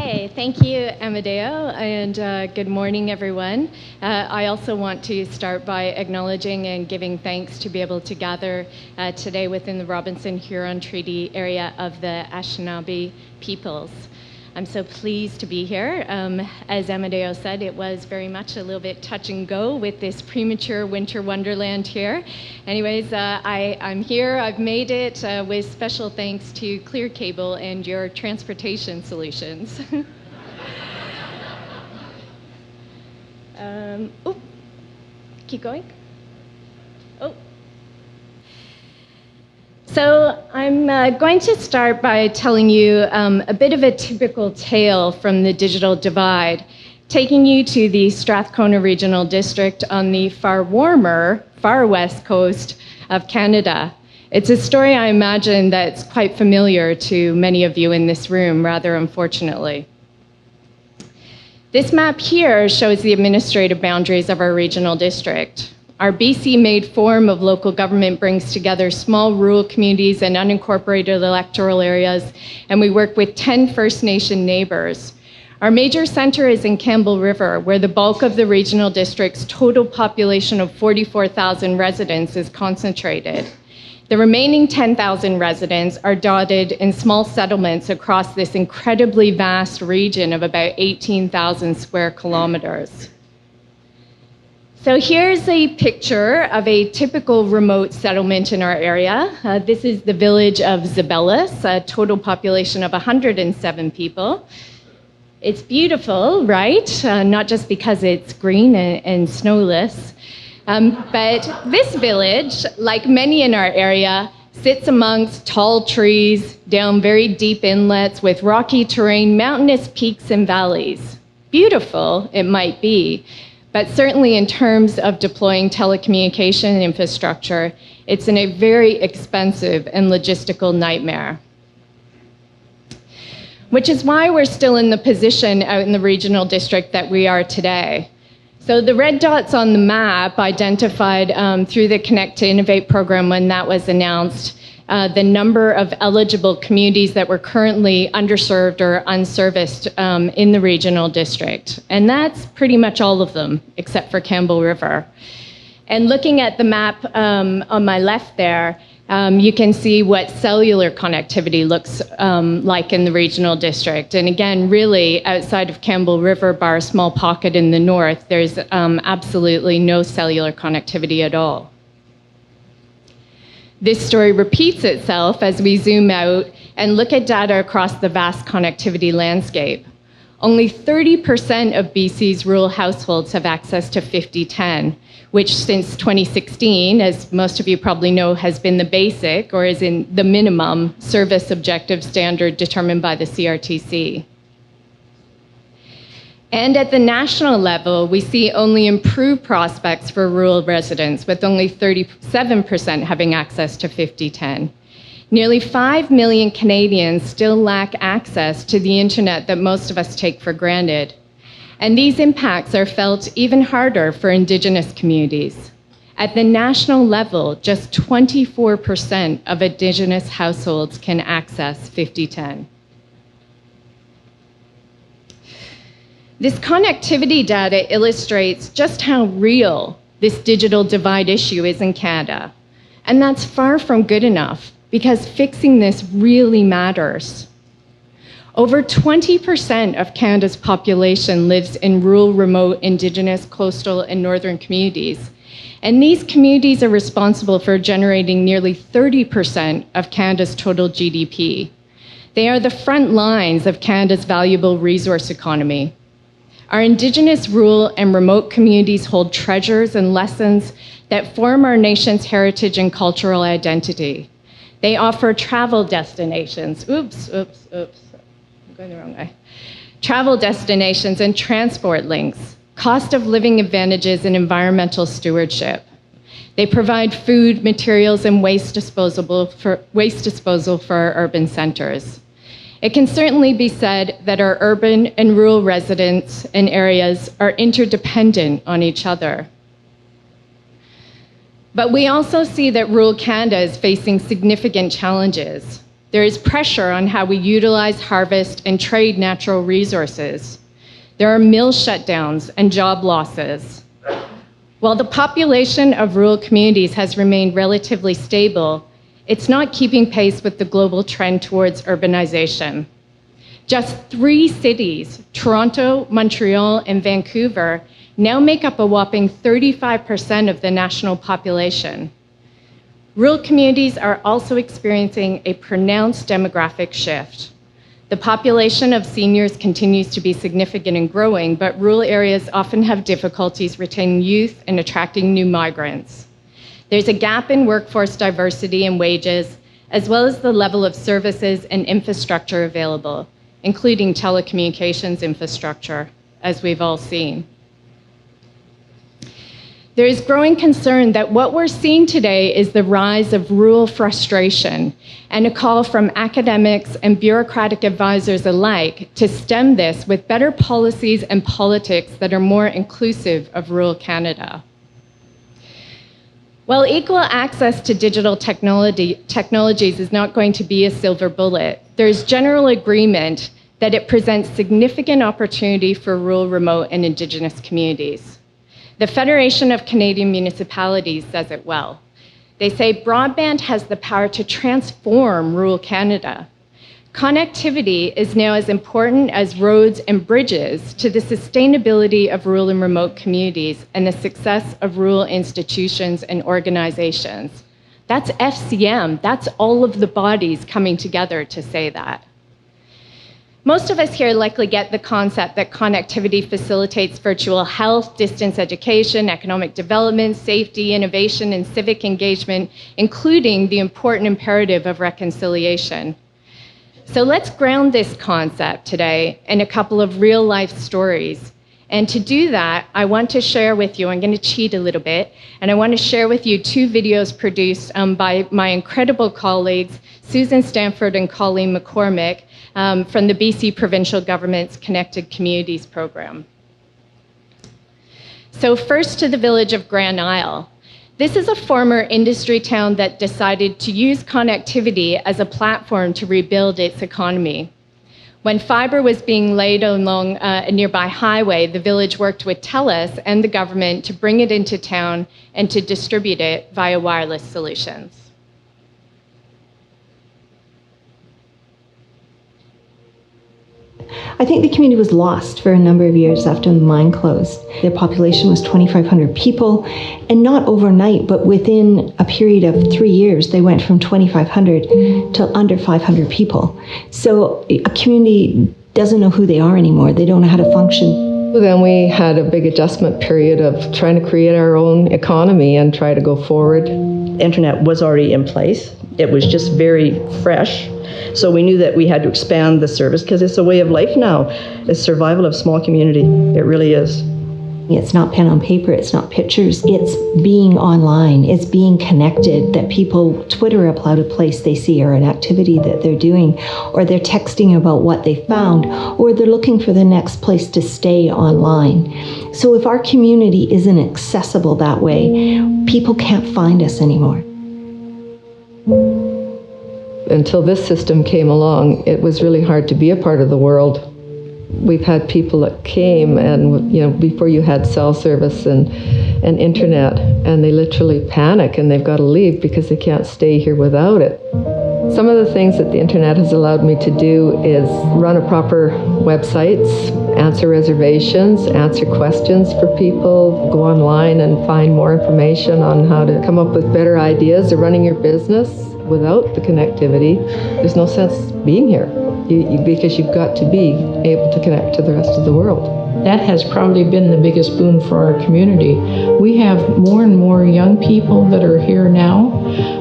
Okay, thank you, Amadeo, and good morning, everyone. I also want to start by acknowledging and giving thanks to be able to gather today within the Robinson-Huron Treaty area of the Anishinaabe peoples. I'm so pleased to be here. As Amadeo said, it was very much a little bit touch and go with this premature winter wonderland here. Anyways, I'm here, I've made it with special thanks to Clear Cable and your transportation solutions. Keep going. So I'm going to start by telling you a bit of a typical tale from the digital divide, taking you to the Strathcona Regional District on the far warmer, far west coast of Canada. It's a story I imagine that's quite familiar to many of you in this room, rather unfortunately. This map here shows the administrative boundaries of our regional district. Our BC-made form of local government brings together small rural communities and unincorporated electoral areas, and we work with 10 First Nation neighbors. Our major center is in Campbell River, where the bulk of the regional district's total population of 44,000 residents is concentrated. The remaining 10,000 residents are dotted in small settlements across this incredibly vast region of about 18,000 square kilometers. So here's a picture of a typical remote settlement in our area. This is the village of Zabelis, a total population of 107 people. It's beautiful, right? Not just because it's green and snowless, but this village, like many in our area, sits amongst tall trees, down very deep inlets with rocky terrain, mountainous peaks and valleys. Beautiful, it might be, but certainly in terms of deploying telecommunication infrastructure, it's a very expensive and logistical nightmare. Which is why we're still in the position out in the regional district that we are today. So the red dots on the map identified through the Connect to Innovate program when that was announced, the number of eligible communities that were currently underserved or unserviced in the regional district. And that's pretty much all of them, except for Campbell River. And looking at the map on my left there, you can see what cellular connectivity looks like in the regional district. And again, really, outside of Campbell River, bar a small pocket in the north, there's absolutely no cellular connectivity at all. This story repeats itself as we zoom out and look at data across the vast connectivity landscape. Only 30% of BC's rural households have access to 5010, which since 2016, as most of you probably know, has been the basic, or is in the minimum, service objective standard determined by the CRTC. And at the national level, we see only improved prospects for rural residents, with only 37% having access to 5010. Nearly 5 million Canadians still lack access to the internet that most of us take for granted. And these impacts are felt even harder for Indigenous communities. At the national level, just 24% of Indigenous households can access 5010. This connectivity data illustrates just how real this digital divide issue is in Canada. And that's far from good enough, because fixing this really matters. Over 20% of Canada's population lives in rural, remote, Indigenous, coastal, and northern communities. And these communities are responsible for generating nearly 30% of Canada's total GDP. They are the front lines of Canada's valuable resource economy. Our Indigenous, rural, and remote communities hold treasures and lessons that form our nation's heritage and cultural identity. They offer travel destinations, I'm going the wrong way. Travel destinations and transport links, cost of living advantages and environmental stewardship. They provide food, materials, and waste disposal for our urban centers. It can certainly be said that our urban and rural residents and areas are interdependent on each other. But we also see that rural Canada is facing significant challenges. There is pressure on how we utilize, harvest, and trade natural resources. There are mill shutdowns and job losses. While the population of rural communities has remained relatively stable, it's not keeping pace with the global trend towards urbanization. Just 3 cities, Toronto, Montreal, and Vancouver, now make up a whopping 35% of the national population. Rural communities are also experiencing a pronounced demographic shift. The population of seniors continues to be significant and growing, but rural areas often have difficulties retaining youth and attracting new migrants. There's a gap in workforce diversity and wages, as well as the level of services and infrastructure available, including telecommunications infrastructure, as we've all seen. There is growing concern that what we're seeing today is the rise of rural frustration and a call from academics and bureaucratic advisors alike to stem this with better policies and politics that are more inclusive of rural Canada. While equal access to digital technologies is not going to be a silver bullet, there's general agreement that it presents significant opportunity for rural, remote, and Indigenous communities. The Federation of Canadian Municipalities says it well. They say broadband has the power to transform rural Canada. Connectivity is now as important as roads and bridges to the sustainability of rural and remote communities and the success of rural institutions and organizations. That's FCM. That's all of the bodies coming together to say that. Most of us here likely get the concept that connectivity facilitates virtual health, distance education, economic development, safety, innovation, and civic engagement, including the important imperative of reconciliation. So let's ground this concept today in a couple of real-life stories. And to do that, I want to share with you, I'm going to cheat a little bit, and I want to share with you 2 videos produced by my incredible colleagues, Susan Stanford and Colleen McCormick, from the BC Provincial Government's Connected Communities program. So first to the village of Grand Isle. This is a former industry town that decided to use connectivity as a platform to rebuild its economy. When fiber was being laid along a nearby highway, the village worked with TELUS and the government to bring it into town and to distribute it via wireless solutions. I think the community was lost for a number of years after the mine closed. Their population was 2,500 people, and not overnight, but within a period of 3 years, they went from 2,500 to under 500 people. So a community doesn't know who they are anymore. They don't know how to function. Then we had a big adjustment period of trying to create our own economy and try to go forward. Internet was already in place. It was just very fresh. So we knew that we had to expand the service because it's a way of life now. It's survival of small community. It really is. It's not pen on paper, it's not pictures, it's being online, it's being connected, that people Twitter about a place they see or an activity that they're doing, or they're texting about what they found, or they're looking for the next place to stay online. So if our community isn't accessible that way, people can't find us anymore. Until this system came along, it was really hard to be a part of the world. We've had people that came and, before you had cell service and internet, and they literally panic and they've got to leave because they can't stay here without it. Some of the things that the internet has allowed me to do is run a proper websites, answer reservations, answer questions for people, go online and find more information on how to come up with better ideas of running your business. Without the connectivity, there's no sense being here because you've got to be able to connect to the rest of the world. That has probably been the biggest boon for our community. We have more and more young people that are here now.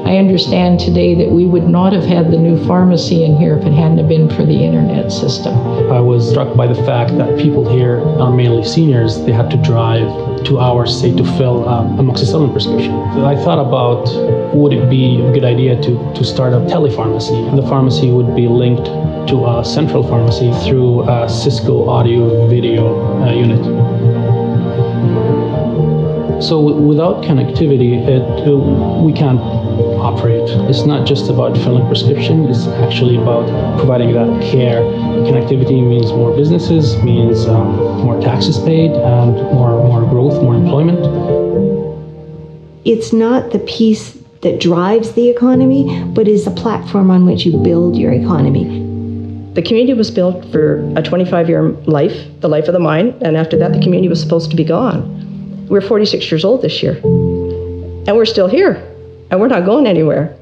I understand today that we would not have had the new pharmacy in here if it hadn't been for the internet system. I was struck by the fact that people here are mainly seniors. They had to drive 2 hours, say, to fill a amoxicillin prescription. So I thought about, would it be a good idea to start a telepharmacy? The pharmacy would be linked to a central pharmacy through a Cisco audio video unit. So without connectivity, we can't operate. It's not just about filling prescription, it's actually about providing that care. Connectivity means more businesses, means more taxes paid, and more growth, more employment. It's not the piece that drives the economy, but is the platform on which you build your economy. The community was built for a 25-year life, the life of the mine, and after that the community was supposed to be gone. We're 46 years old this year, and we're still here, and we're not going anywhere.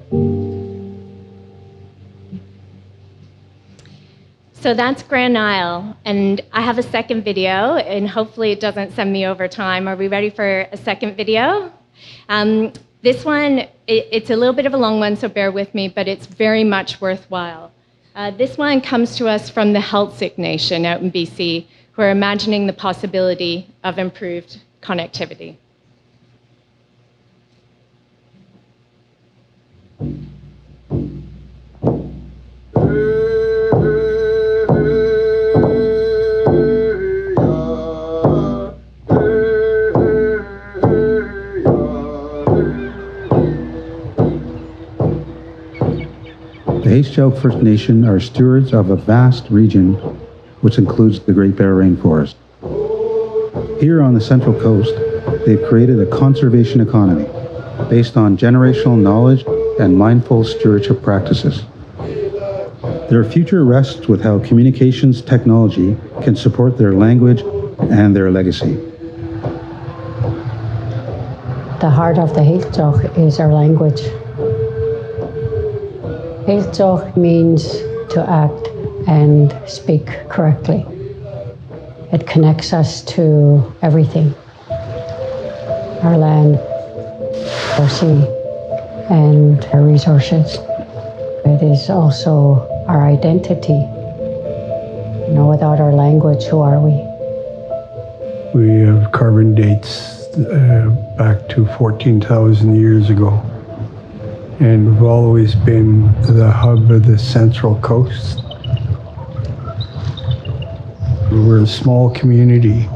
So that's Grand Isle, and I have a second video, and hopefully it doesn't send me over time. Are we ready for a second video? This one, it's a little bit of a long one, so bear with me, but it's very much worthwhile. This one comes to us from the Heiltsuk Nation out in BC, who are imagining the possibility of improved connectivity. The Haistchuk First Nation are stewards of a vast region which includes the Great Bear Rainforest. Here on the Central Coast, they've created a conservation economy based on generational knowledge and mindful stewardship practices. Their future rests with how communications technology can support their language and their legacy. The heart of the Haistchuk is our language. Haistchuk means to act and speak correctly. It connects us to everything. Our land, our sea, and our resources. It is also our identity. You know, without our language, who are we? We have carbon dates back to 14,000 years ago. And we've always been the hub of the Central Coast. We're a small community,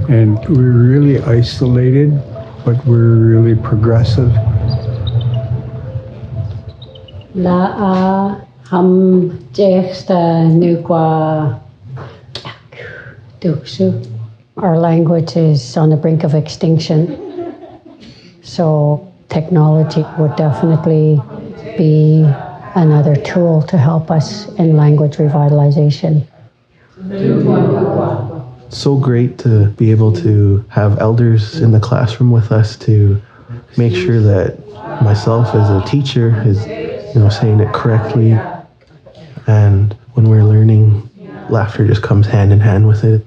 and we're really isolated, but we're really progressive. La ham jexta nukwa duksu. Our language is on the brink of extinction, so technology would definitely be another tool to help us in language revitalization. It's so great to be able to have elders in the classroom with us to make sure that myself as a teacher is, saying it correctly. And when we're learning, laughter just comes hand in hand with it.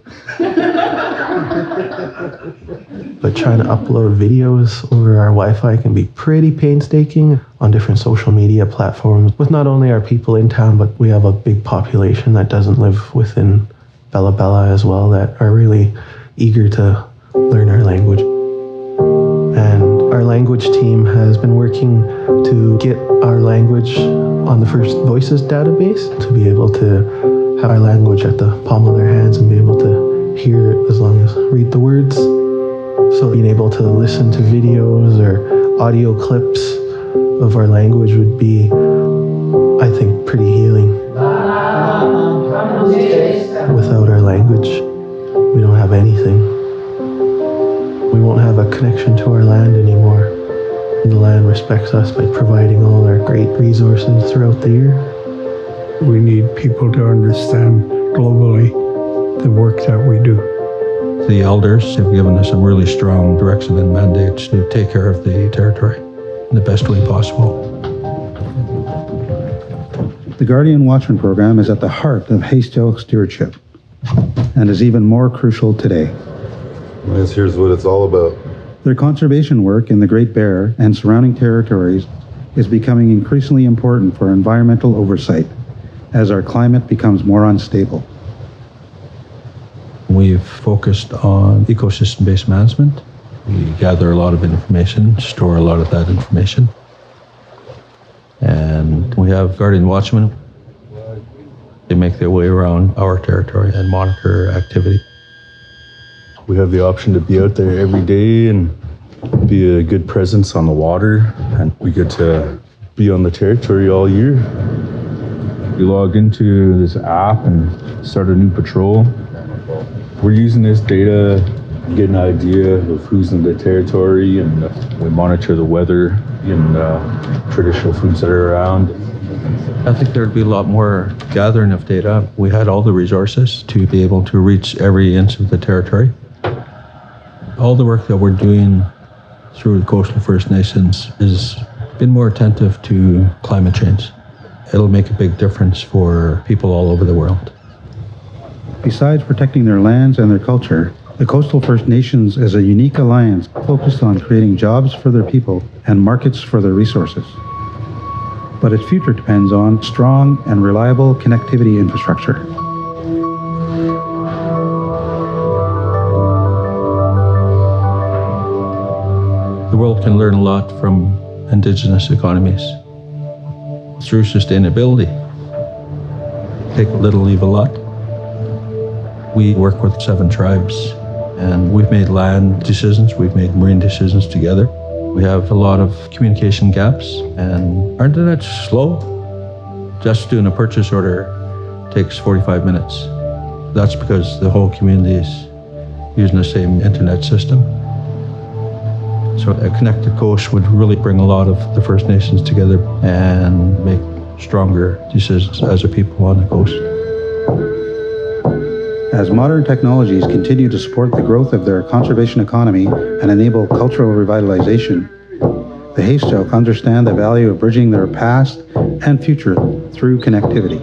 But trying to upload videos over our Wi-Fi can be pretty painstaking on different social media platforms. With not only our people in town, but we have a big population that doesn't live within Bella Bella as well that are really eager to learn our language. And our language team has been working to get our language on the First Voices database to be able to have our language at the palm of their hands and be able to hear it as long as read the words. So being able to listen to videos or audio clips of our language would be, I think, pretty healing. Without our language, we don't have anything. We won't have a connection to our land anymore. The land respects us by providing all our great resources throughout the year. We need people to understand globally the work that we do. The elders have given us a really strong direction and mandate to take care of the territory in the best way possible. The Guardian Watchman program is at the heart of Haistchuk stewardship and is even more crucial today. Here's what it's all about. Their conservation work in the Great Bear and surrounding territories is becoming increasingly important for environmental oversight as our climate becomes more unstable. We've focused on ecosystem-based management. We gather a lot of information, store a lot of that information. And we have Guardian Watchmen. They make their way around our territory and monitor activity. We have the option to be out there every day and be a good presence on the water. And we get to be on the territory all year. You log into this app and start a new patrol. We're using this data to get an idea of who's in the territory, and we monitor the weather and traditional foods that are around. I think there'd be a lot more gathering of data. We had all the resources to be able to reach every inch of the territory. All the work that we're doing through the Coastal First Nations has been more attentive to climate change. It'll make a big difference for people all over the world. Besides protecting their lands and their culture, the Coastal First Nations is a unique alliance focused on creating jobs for their people and markets for their resources. But its future depends on strong and reliable connectivity infrastructure. The world can learn a lot from Indigenous economies through sustainability. Take a little, leave a lot. We work with 7 tribes, and we've made land decisions, we've made marine decisions together. We have a lot of communication gaps, and our internet's slow. Just doing a purchase order takes 45 minutes. That's because the whole community is using the same internet system. So a connected coast would really bring a lot of the First Nations together and make stronger decisions as a people on the coast. As modern technologies continue to support the growth of their conservation economy and enable cultural revitalization, the Haistchuk understand the value of bridging their past and future through connectivity.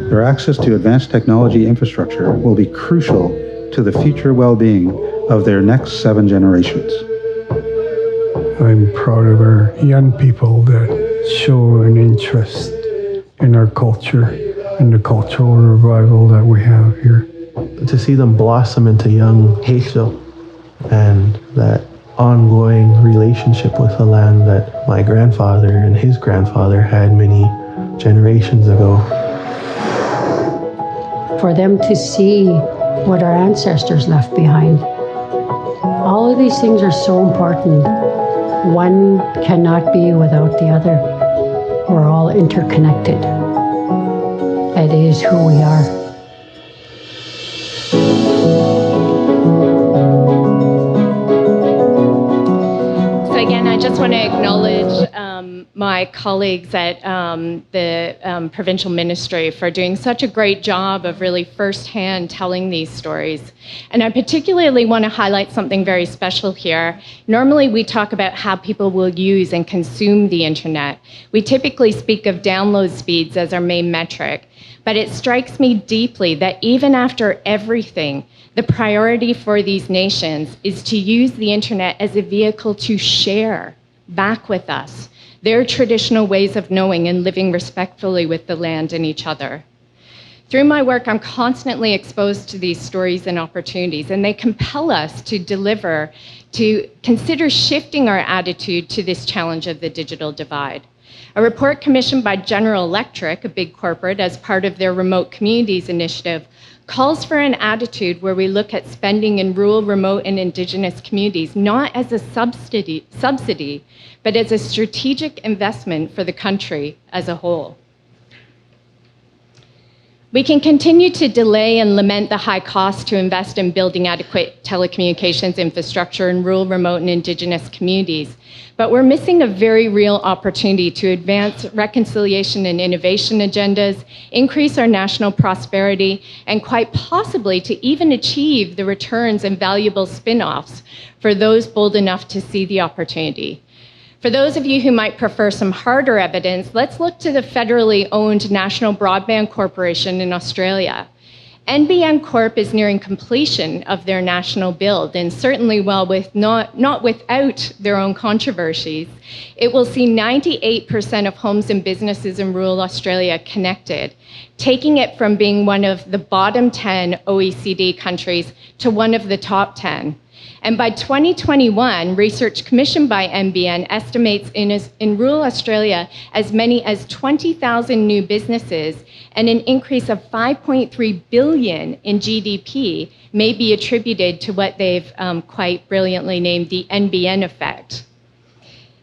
Their access to advanced technology infrastructure will be crucial to the future well-being of their next 7 generations. I'm proud of our young people that show an interest in our culture and the cultural revival that we have here. To see them blossom into young Haistchuk and that ongoing relationship with the land that my grandfather and his grandfather had many generations ago. For them to see what our ancestors left behind. All of these things are so important. One cannot be without the other. We're all interconnected. It is who we are. So again, I just want to acknowledge my colleagues at the provincial ministry for doing such a great job of really firsthand telling these stories. And I particularly want to highlight something very special here. Normally we talk about how people will use and consume the internet. We typically speak of download speeds as our main metric, but it strikes me deeply that even after everything, the priority for these nations is to use the internet as a vehicle to share back with us their traditional ways of knowing and living respectfully with the land and each other. Through my work, I'm constantly exposed to these stories and opportunities, and they compel us to consider shifting our attitude to this challenge of the digital divide. A report commissioned by General Electric, a big corporate, as part of their Remote Communities initiative, calls for an attitude where we look at spending in rural, remote, and Indigenous communities not as a subsidy, but as a strategic investment for the country as a whole. We can continue to delay and lament the high cost to invest in building adequate telecommunications infrastructure in rural, remote, and Indigenous communities, but we're missing a very real opportunity to advance reconciliation and innovation agendas, increase our national prosperity, and quite possibly to even achieve the returns and valuable spin-offs for those bold enough to see the opportunity. For those of you who might prefer some harder evidence, let's look to the federally owned National Broadband Corporation in Australia. NBN Corp is nearing completion of their national build, and certainly not without their own controversies. It will see 98% of homes and businesses in rural Australia connected, taking it from being one of the bottom 10 OECD countries to one of the top 10. And by 2021, research commissioned by NBN estimates in rural Australia as many as 20,000 new businesses and an increase of 5.3 billion in GDP may be attributed to what they've quite brilliantly named the NBN effect.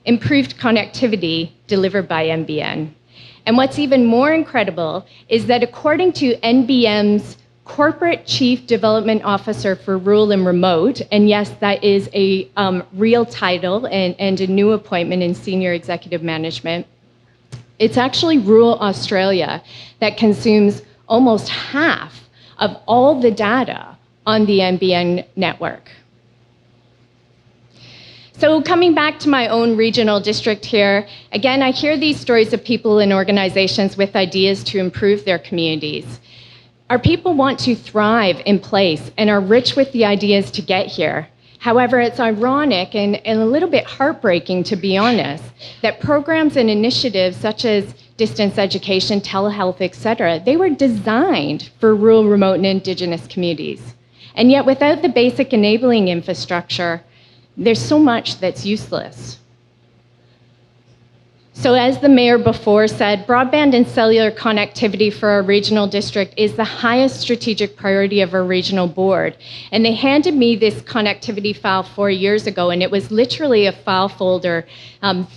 improved connectivity delivered by NBN. And what's even more incredible is that according to NBN's Corporate Chief Development Officer for Rural and Remote, and yes, that is a real title and a new appointment in senior executive management, it's actually rural Australia that consumes almost half of all the data on the NBN network. So coming back to my own regional district here, again, I hear these stories of people and organizations with ideas to improve their communities. Our people want to thrive in place and are rich with the ideas to get here. However, it's ironic and a little bit heartbreaking, to be honest, that programs and initiatives such as distance education, telehealth, etc., they were designed for rural, remote, and Indigenous communities. And yet, without the basic enabling infrastructure, there's so much that's useless. So as the mayor before said, broadband and cellular connectivity for our regional district is the highest strategic priority of our regional board. And they handed me this connectivity file 4 years ago, and it was literally a file folder,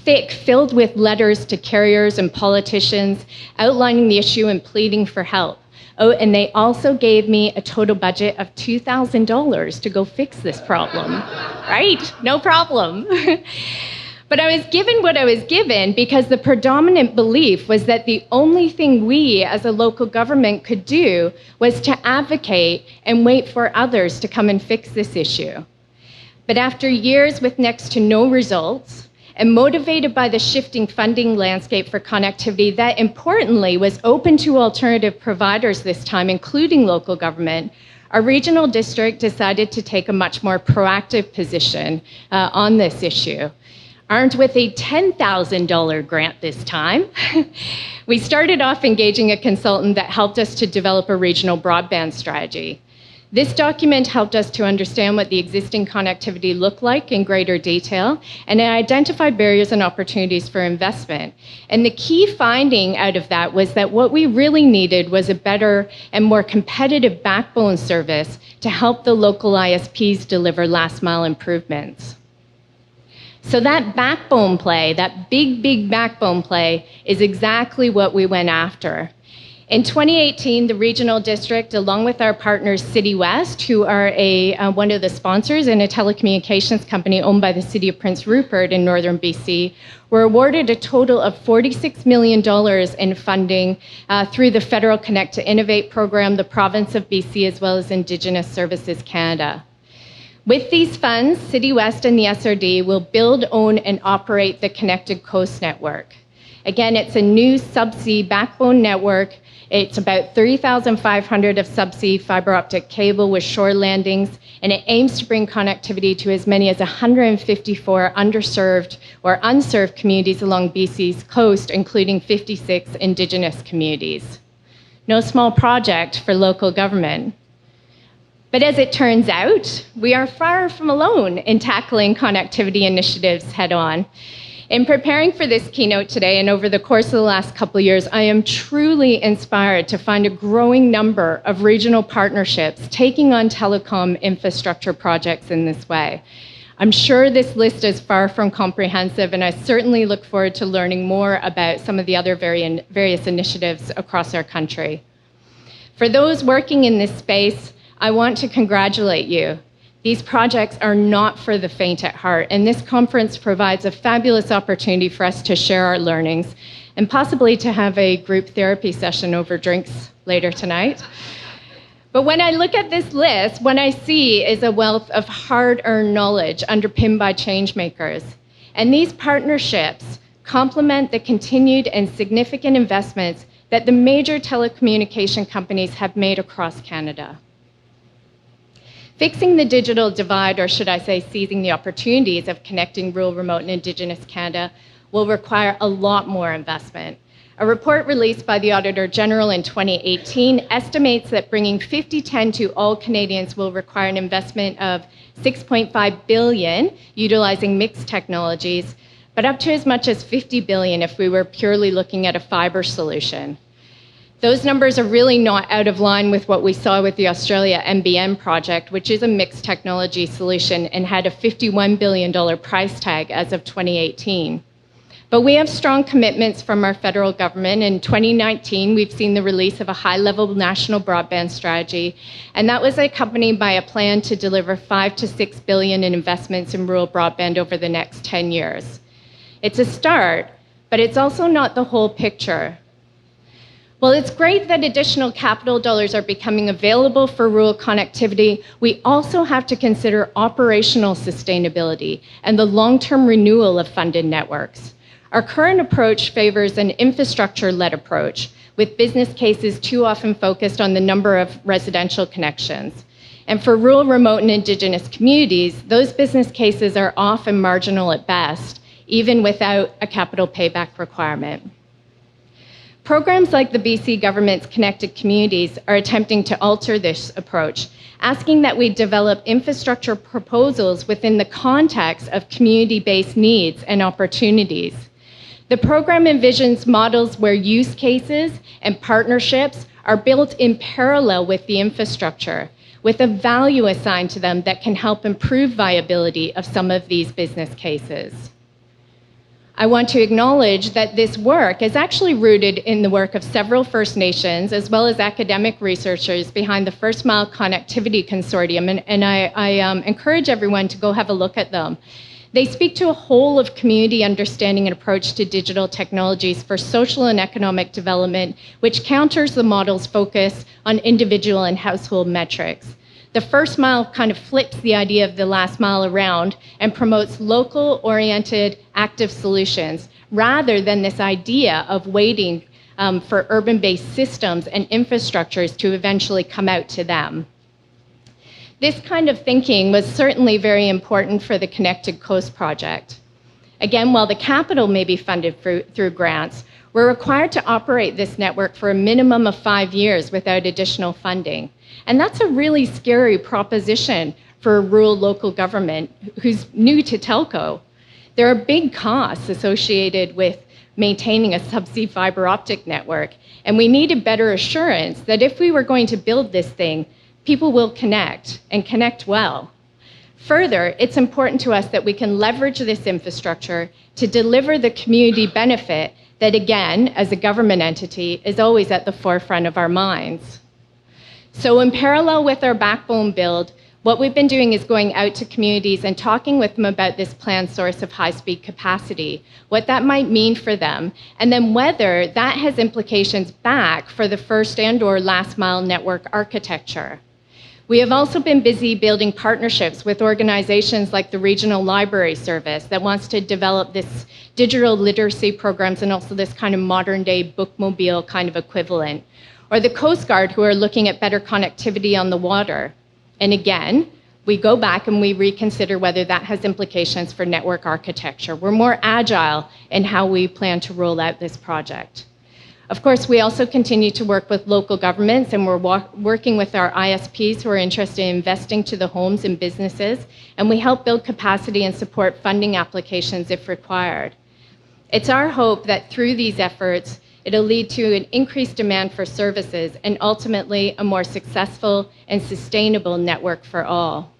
thick, filled with letters to carriers and politicians outlining the issue and pleading for help. Oh, and they also gave me a total budget of $2,000 to go fix this problem. Right? No problem. But I was given what I was given because the predominant belief was that the only thing we as a local government could do was to advocate and wait for others to come and fix this issue. But after years with next to no results, and motivated by the shifting funding landscape for connectivity that importantly was open to alternative providers this time, including local government, our regional district decided to take a much more proactive position on this issue. Armed with a $10,000 grant this time, we started off engaging a consultant that helped us to develop a regional broadband strategy. This document helped us to understand what the existing connectivity looked like in greater detail, and it identified barriers and opportunities for investment. And the key finding out of that was that what we really needed was a better and more competitive backbone service to help the local ISPs deliver last mile improvements. So that backbone play, that big backbone play, is exactly what we went after. In 2018, the regional district, along with our partners City West, who are one of the sponsors and a telecommunications company owned by the City of Prince Rupert in northern BC, were awarded a total of $46 million in funding through the Federal Connect to Innovate program, the province of BC, as well as Indigenous Services Canada. With these funds, City West and the SRD will build, own, and operate the Connected Coast Network. Again, it's a new subsea backbone network. It's about 3,500 of subsea fiber optic cable with shore landings, and it aims to bring connectivity to as many as 154 underserved or unserved communities along BC's coast, including 56 Indigenous communities. No small project for local government. But as it turns out, we are far from alone in tackling connectivity initiatives head-on. In preparing for this keynote today and over the course of the last couple of years, I am truly inspired to find a growing number of regional partnerships taking on telecom infrastructure projects in this way. I'm sure this list is far from comprehensive, and I certainly look forward to learning more about some of the other various initiatives across our country. For those working in this space, I want to congratulate you. These projects are not for the faint at heart, and this conference provides a fabulous opportunity for us to share our learnings and possibly to have a group therapy session over drinks later tonight. But when I look at this list, what I see is a wealth of hard-earned knowledge underpinned by change makers. And these partnerships complement the continued and significant investments that the major telecommunication companies have made across Canada. Fixing the digital divide, or should I say seizing the opportunities of connecting rural, remote, and Indigenous Canada, will require a lot more investment. A report released by the Auditor General in 2018 estimates that bringing 5010 to all Canadians will require an investment of $6.5 billion, utilizing mixed technologies, but up to as much as $50 billion if we were purely looking at a fiber solution. Those numbers are really not out of line with what we saw with the Australia NBN project, which is a mixed technology solution and had a $51 billion price tag as of 2018. But we have strong commitments from our federal government. In 2019, we've seen the release of a high-level national broadband strategy, and that was accompanied by a plan to deliver $5 to $6 billion in investments in rural broadband over the next 10 years. It's a start, but it's also not the whole picture. While it's great that additional capital dollars are becoming available for rural connectivity, we also have to consider operational sustainability and the long-term renewal of funded networks. Our current approach favors an infrastructure-led approach, with business cases too often focused on the number of residential connections. And for rural, remote, and Indigenous communities, those business cases are often marginal at best, even without a capital payback requirement. Programs like the BC government's Connected Communities are attempting to alter this approach, asking that we develop infrastructure proposals within the context of community-based needs and opportunities. The program envisions models where use cases and partnerships are built in parallel with the infrastructure, with a value assigned to them that can help improve viability of some of these business cases. I want to acknowledge that this work is actually rooted in the work of several First Nations, as well as academic researchers behind the First Mile Connectivity Consortium, and I encourage everyone to go have a look at them. They speak to a whole of community understanding and approach to digital technologies for social and economic development, which counters the model's focus on individual and household metrics. The first mile kind of flips the idea of the last mile around and promotes local-oriented active solutions rather than this idea of waiting for urban-based systems and infrastructures to eventually come out to them. This kind of thinking was certainly very important for the Connected Coast project. Again, while the capital may be funded through grants, we're required to operate this network for a minimum of 5 years without additional funding. And that's a really scary proposition for a rural local government who's new to telco. There are big costs associated with maintaining a subsea fiber optic network, and we needed better assurance that if we were going to build this thing, people will connect and connect well. Further, it's important to us that we can leverage this infrastructure to deliver the community benefit that, again, as a government entity, is always at the forefront of our minds. So in parallel with our backbone build, what we've been doing is going out to communities and talking with them about this planned source of high-speed capacity, what that might mean for them, and then whether that has implications back for the first and/or last-mile network architecture. We have also been busy building partnerships with organizations like the Regional Library Service that wants to develop this digital literacy programs and also this kind of modern-day bookmobile kind of equivalent, or the Coast Guard, who are looking at better connectivity on the water. And again, we go back and we reconsider whether that has implications for network architecture. We're more agile in how we plan to roll out this project. Of course, we also continue to work with local governments, and we're working with our ISPs who are interested in investing to the homes and businesses, and we help build capacity and support funding applications if required. It's our hope that through these efforts, it'll lead to an increased demand for services and ultimately a more successful and sustainable network for all.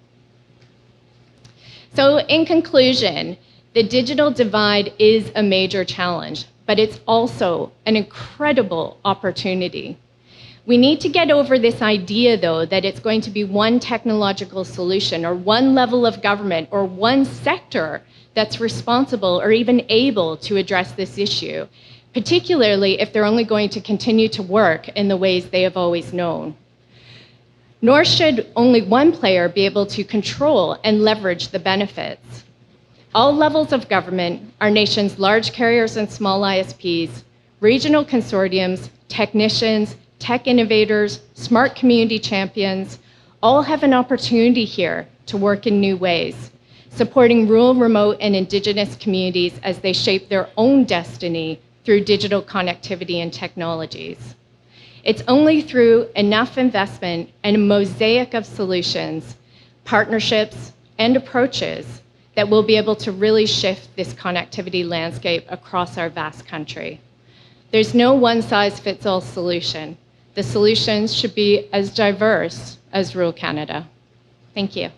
So in conclusion, the digital divide is a major challenge, but it's also an incredible opportunity. We need to get over this idea, though, that it's going to be one technological solution or one level of government or one sector that's responsible or even able to address this issue, particularly if they're only going to continue to work in the ways they have always known. Nor should only one player be able to control and leverage the benefits. All levels of government, our nation's large carriers and small ISPs, regional consortiums, technicians, tech innovators, smart community champions, all have an opportunity here to work in new ways, supporting rural, remote, and Indigenous communities as they shape their own destiny through digital connectivity and technologies. It's only through enough investment and a mosaic of solutions, partnerships, and approaches that we'll be able to really shift this connectivity landscape across our vast country. There's no one-size-fits-all solution. The solutions should be as diverse as rural Canada. Thank you.